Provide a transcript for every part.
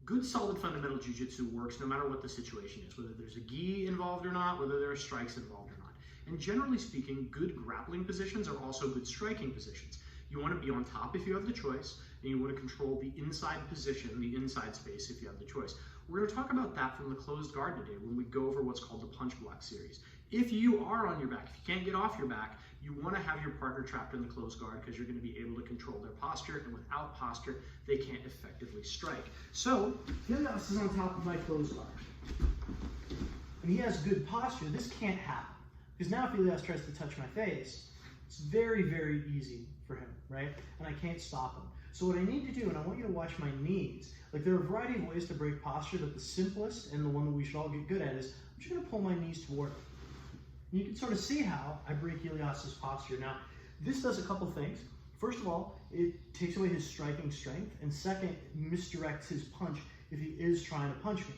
Good solid fundamental jiu-jitsu works no matter what the situation is, whether there's a gi involved or not, whether there are strikes involved or not. And generally speaking, good grappling positions are also good striking positions. You want to be on top if you have the choice, and you want to control the inside position, the inside space if you have the choice. We're going to talk about that from the closed guard today when we go over what's called the punch block series. If you are on your back, if you can't get off your back, you want to have your partner trapped in the closed guard because you're going to be able to control their posture, and without posture, they can't effectively strike. So, Ilias is on top of my closed guard. And he has good posture. This can't happen. Because now if Ilias tries to touch my face, it's very, very easy for him, right? And I can't stop him. So what I need to do, and I want you to watch my knees, like there are a variety of ways to break posture, but the simplest and the one that we should all get good at is I'm just going to pull my knees toward him. You can sort of see how I break Ilias's posture. Now, this does a couple things. First of all, it takes away his striking strength, and second, it misdirects his punch if he is trying to punch me.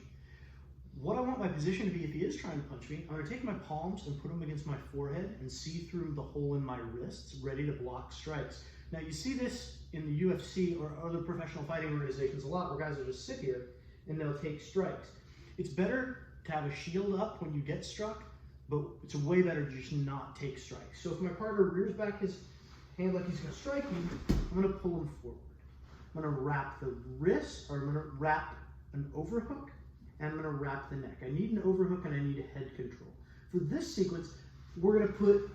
What I want my position to be if he is trying to punch me, I'm going to take my palms and put them against my forehead and see through the hole in my wrists, ready to block strikes. Now, you see this in the UFC or other professional fighting organizations a lot, where guys will just sit here and they'll take strikes. It's better to have a shield up when you get struck, but it's way better to just not take strikes. So if my partner rears back his hand like he's going to strike me, I'm going to pull him forward. I'm going to wrap the wrist, or I'm going to wrap an overhook, and I'm going to wrap the neck. I need an overhook and I need a head control. For this sequence, we're going to put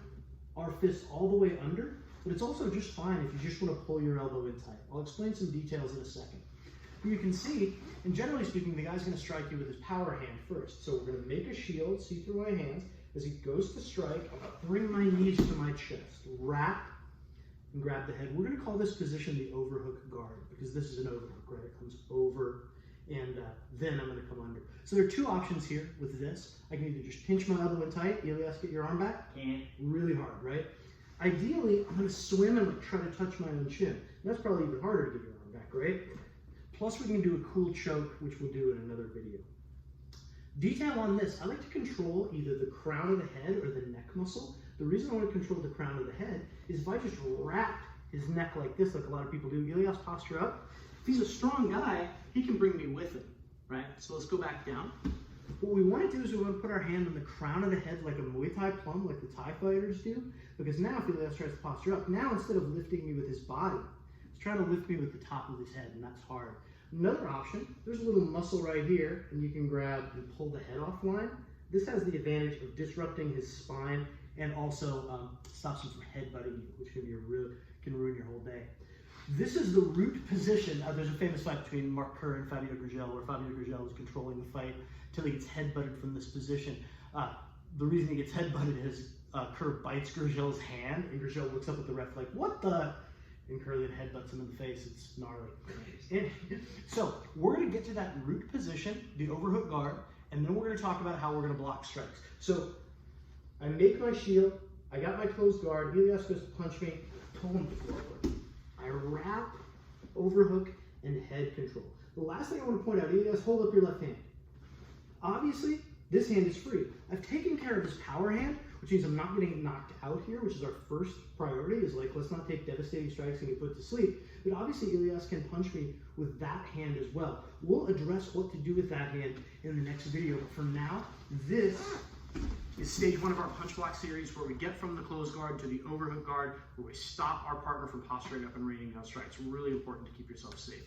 our fist all the way under, but it's also just fine if you just want to pull your elbow in tight. I'll explain some details in a second. But you can see, and generally speaking, the guy's going to strike you with his power hand first. So we're going to make a shield, see through my hands. As he goes to strike, I'm going to bring my knees to my chest, wrap, and grab the head. We're going to call this position the Overhook Guard, because this is an overhook, right? It comes over, and then I'm going to come under. So there are two options here with this. I can either just pinch my elbow in tight, Ilias, get your arm back, and really hard, right? Ideally, I'm going to swim and try to touch my own chin. And that's probably even harder to get your arm back, right? Plus, we can do a cool choke, which we'll do in another video. Detail on this, I like to control either the crown of the head or the neck muscle. The reason I want to control the crown of the head is if I just wrap his neck like this, like a lot of people do, Ilias posture up, if he's a strong guy, he can bring me with him, right? So let's go back down. What we want to do is we want to put our hand on the crown of the head like a Muay Thai plum, like the Thai fighters do, because now if Ilias tries to posture up, now instead of lifting me with his body, he's trying to lift me with the top of his head, and that's hard. Another option, there's a little muscle right here, and you can grab and pull the head offline. This has the advantage of disrupting his spine and also stops him from headbutting you, which can ruin your whole day. This is the root position. There's a famous fight between Mark Kerr and Fabio Gurgel, where Fabio Gurgel is controlling the fight until he gets headbutted from this position. The reason he gets headbutted is Kerr bites Gurgel's hand, and Gurgel looks up at the ref like, what the? And Kerr then headbutts him in the face. It's gnarly. And so we're going to get to that root position, the overhook guard, and then we're going to talk about how we're going to block strikes. So I make my shield. I got my closed guard. Ilias goes to punch me. Pull him forward. I wrap, overhook, and head control. The last thing I want to point out, Ilias, hold up your left hand. Obviously, this hand is free. I've taken care of his power hand, which means I'm not getting knocked out here, which is our first priority, is like, let's not take devastating strikes and get put to sleep. But obviously, Ilias can punch me with that hand as well. We'll address what to do with that hand in the next video. But for now, this is stage one of our punch block series, where we get from the closed guard to the overhook guard, where we stop our partner from posturing up and raining down strikes. Really important to keep yourself safe.